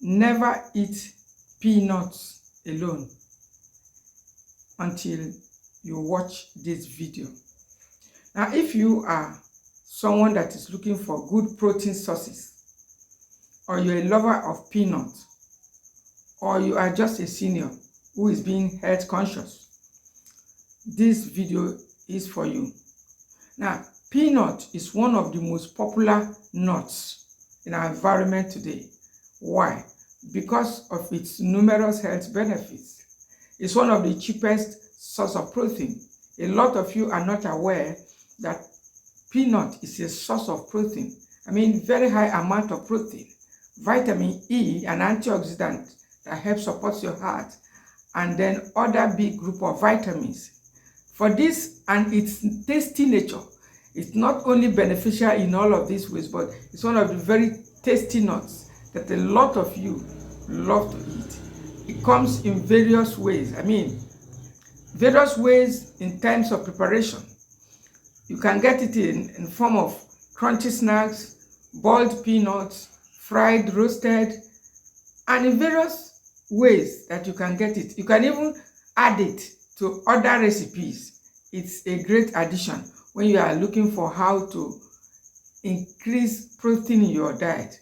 never eat peanuts alone until you watch this video. Now, if you are someone that is looking for good protein sources, or you're a lover of peanuts, or you are just a senior who is being health conscious, this video is for you. Now, peanut is one of the most popular nuts in our environment today. Why? Because of its numerous health benefits. It's one of the cheapest source of protein. A lot of you are not aware that peanut is a source of protein. I mean, very high amount of protein. Vitamin E, an antioxidant that helps support your heart, and then other big group of vitamins. For this and its tasty nature, it's not only beneficial in all of these ways, but it's one of the very tasty nuts that a lot of you love to eat. It comes in various ways. I mean, various ways in terms of preparation. You can get it in form of crunchy snacks, boiled peanuts, fried, roasted, and in various ways that you can get it. You can even add it to other recipes. It's a great addition when you are looking for how to increase protein in your diet.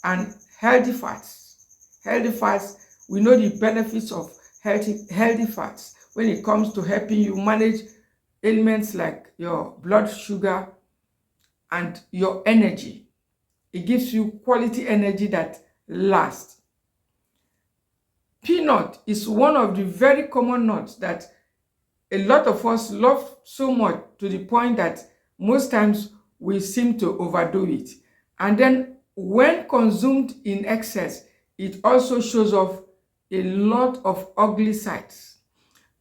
And healthy fats. Healthy fats, we know the benefits of healthy fats when it comes to helping you manage ailments like your blood sugar and your energy. It gives you quality energy that lasts. Peanut is one of the very common nuts that a lot of us love so much, to the point that most times we seem to overdo it. And then when consumed in excess, it also shows off a lot of ugly sides.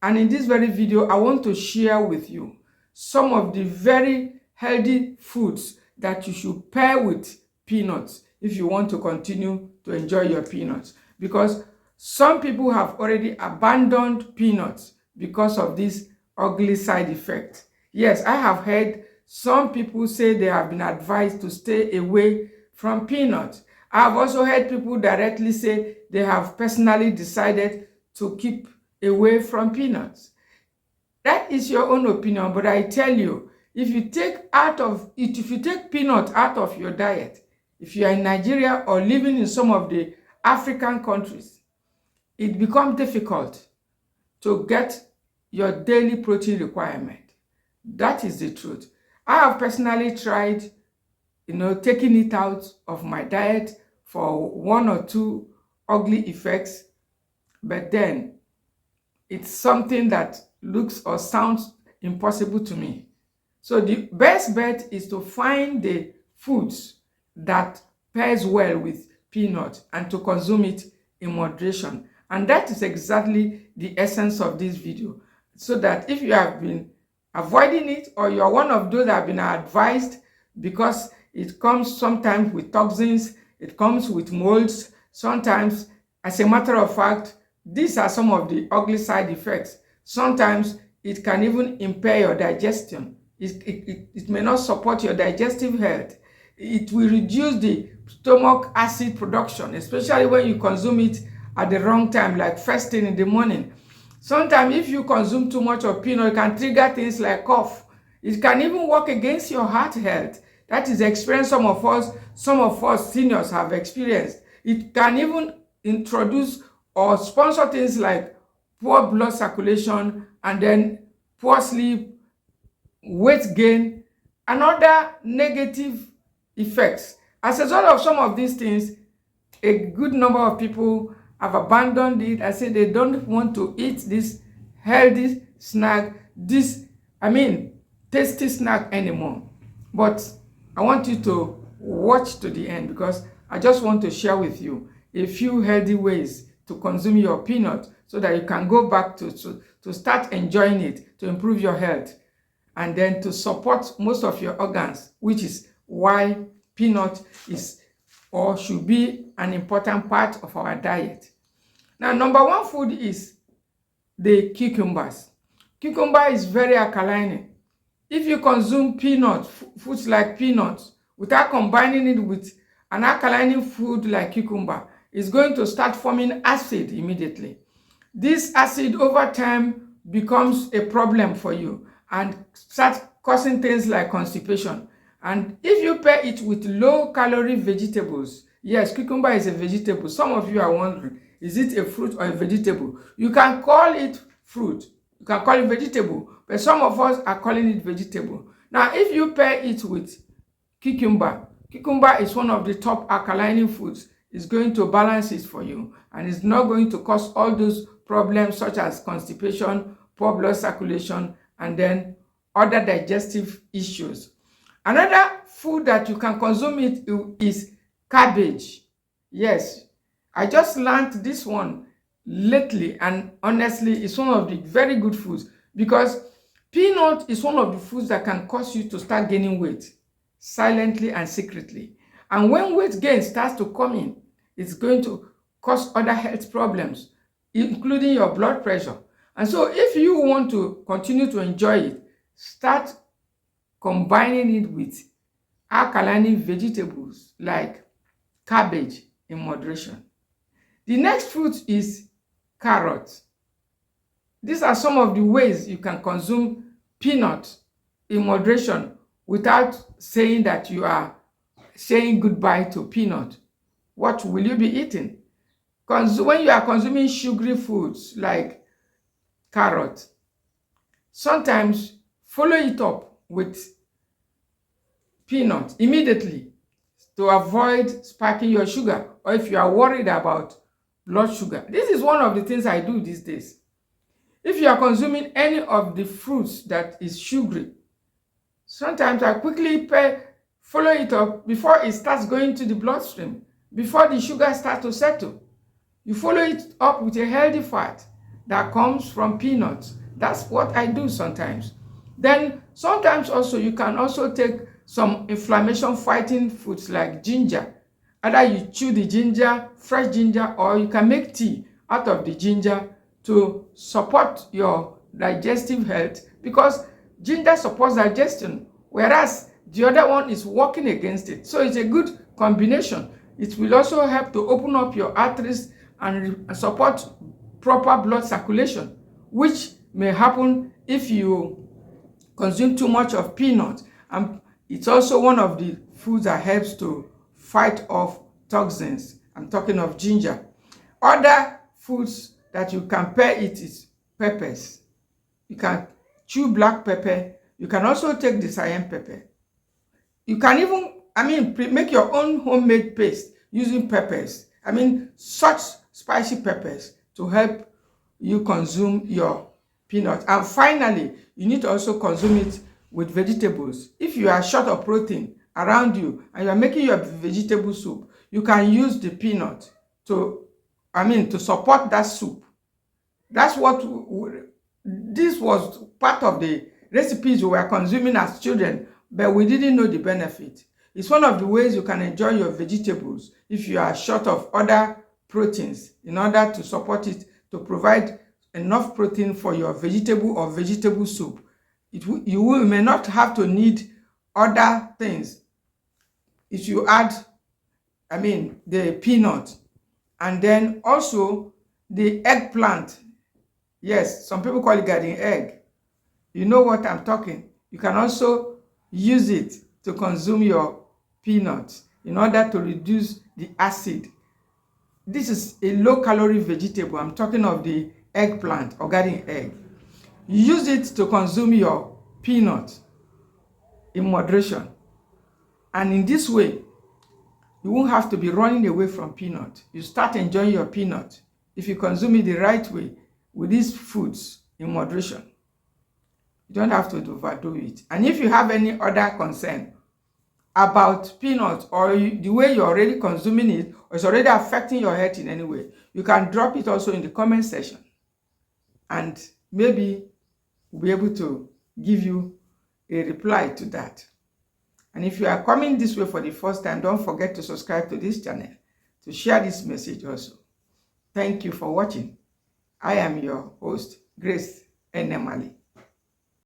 And in this very video, I want to share with you some of the very healthy foods that you should pair with peanuts if you want to continue to enjoy your peanuts. Because some people have already abandoned peanuts because of this ugly side effect. Yes, I have heard some people say they have been advised to stay away from peanuts. I have also heard people directly say they have personally decided to keep away from peanuts. That is your own opinion, but I tell you, if you take peanut out of your diet, if you are in Nigeria or living in some of the African countries, it becomes difficult to get your daily protein requirement. That is the truth. I have personally tried, taking it out of my diet for 1 or 2 ugly effects, but then it's something that looks or sounds impossible to me. So the best bet is to find the foods that pairs well with peanut and to consume it in moderation. And that is exactly the essence of this video. So that if you have been avoiding it, or you are one of those that have been advised, because it comes sometimes with toxins, it comes with molds, sometimes, as a matter of fact, these are some of the ugly side effects. Sometimes it can even impair your digestion. It may not support your digestive health. It will reduce the stomach acid production, especially when you consume it at the wrong time, like first thing in the morning. Sometimes if you consume too much of peanut, it can trigger things like cough. It can even work against your heart health. That is the experience some of us seniors have experienced. It can even introduce or sponsor things like poor blood circulation, and then poor sleep, weight gain, and other negative effects. As a result of some of these things, a good number of people have abandoned it. I say they don't want to eat this healthy snack, tasty snack anymore. But I want you to watch to the end, because I just want to share with you a few healthy ways to consume your peanut so that you can go back to start enjoying it, to improve your health, and then to support most of your organs, which is why peanut is or should be an important part of our diet. Now, number 1 food is the cucumbers. Cucumber is very alkaline. If you consume foods like peanuts, without combining it with an alkaline food like cucumber, is going to start forming acid immediately. This acid over time becomes a problem for you and starts causing things like constipation. And if you pair it with low calorie vegetables, yes, cucumber is a vegetable. Some of you are wondering, is it a fruit or a vegetable? You can call it fruit, you can call it vegetable, but some of us are calling it vegetable. Now, if you pair it with cucumber is one of the top alkalining foods. It's going to balance it for you, and it's not going to cause all those problems such as constipation, poor blood circulation, and then other digestive issues. Another food that you can consume it is cabbage. Yes, I just learned this one lately, and honestly, it's one of the very good foods, because peanut is one of the foods that can cause you to start gaining weight silently and secretly. And when weight gain starts to come in, it's going to cause other health problems, including your blood pressure. And so if you want to continue to enjoy it, start combining it with alkaline vegetables like cabbage in moderation. The next fruit is carrot. These are some of the ways you can consume peanut in moderation without saying that you are saying goodbye to peanut. What will you be eating? When you are consuming sugary foods like carrot, sometimes follow it up with peanut immediately to avoid spiking your sugar, or if you are worried about blood sugar. This is one of the things I do these days. If you are consuming any of the fruits that is sugary, sometimes I quickly follow it up before it starts going to the bloodstream, before the sugar starts to settle. You follow it up with a healthy fat that comes from peanuts. That's what I do sometimes. Then sometimes also you can also take some inflammation fighting foods like ginger. Either you chew the ginger, fresh ginger, or you can make tea out of the ginger to support your digestive health, because ginger supports digestion, whereas the other one is working against it. So it's a good combination. It will also help to open up your arteries and support proper blood circulation, which may happen if you consume too much of peanut. And it's also one of the foods that helps to fight off toxins. I'm talking of ginger. Other foods that you can pair it is peppers. You can chew black pepper. You can also take the cayenne pepper. You can even, make your own homemade paste using peppers. Such spicy peppers to help you consume your peanut. And finally, you need to also consume it with vegetables. If you are short of protein around you and you are making your vegetable soup, you can use the peanut to support that soup. That's what this was part of the recipes we were consuming as children, but we didn't know the benefit. It's one of the ways you can enjoy your vegetables if you are short of other proteins, in order to support it, to provide enough protein for your vegetable or vegetable soup. You may not have to need other things. If you add, the peanut, and then also the eggplant. Yes, some people call it garden egg. You know what I'm talking. You can also use it to consume your peanuts in order to reduce the acid. This is a low-calorie vegetable. I'm talking of the eggplant or garden egg. Use it to consume your peanuts in moderation. And in this way, you won't have to be running away from peanut. You start enjoying your peanut if you consume it the right way with these foods in moderation. You don't have to overdo it. And if you have any other concern about peanuts, or the way you're already consuming it, or it's already affecting your health in any way, you can drop it also in the comment section, and maybe we'll be able to give you a reply to that. And if you are coming this way for the first time, don't forget to subscribe to this channel, to share this message also. Thank you for watching. I am your host, Grace Enemali.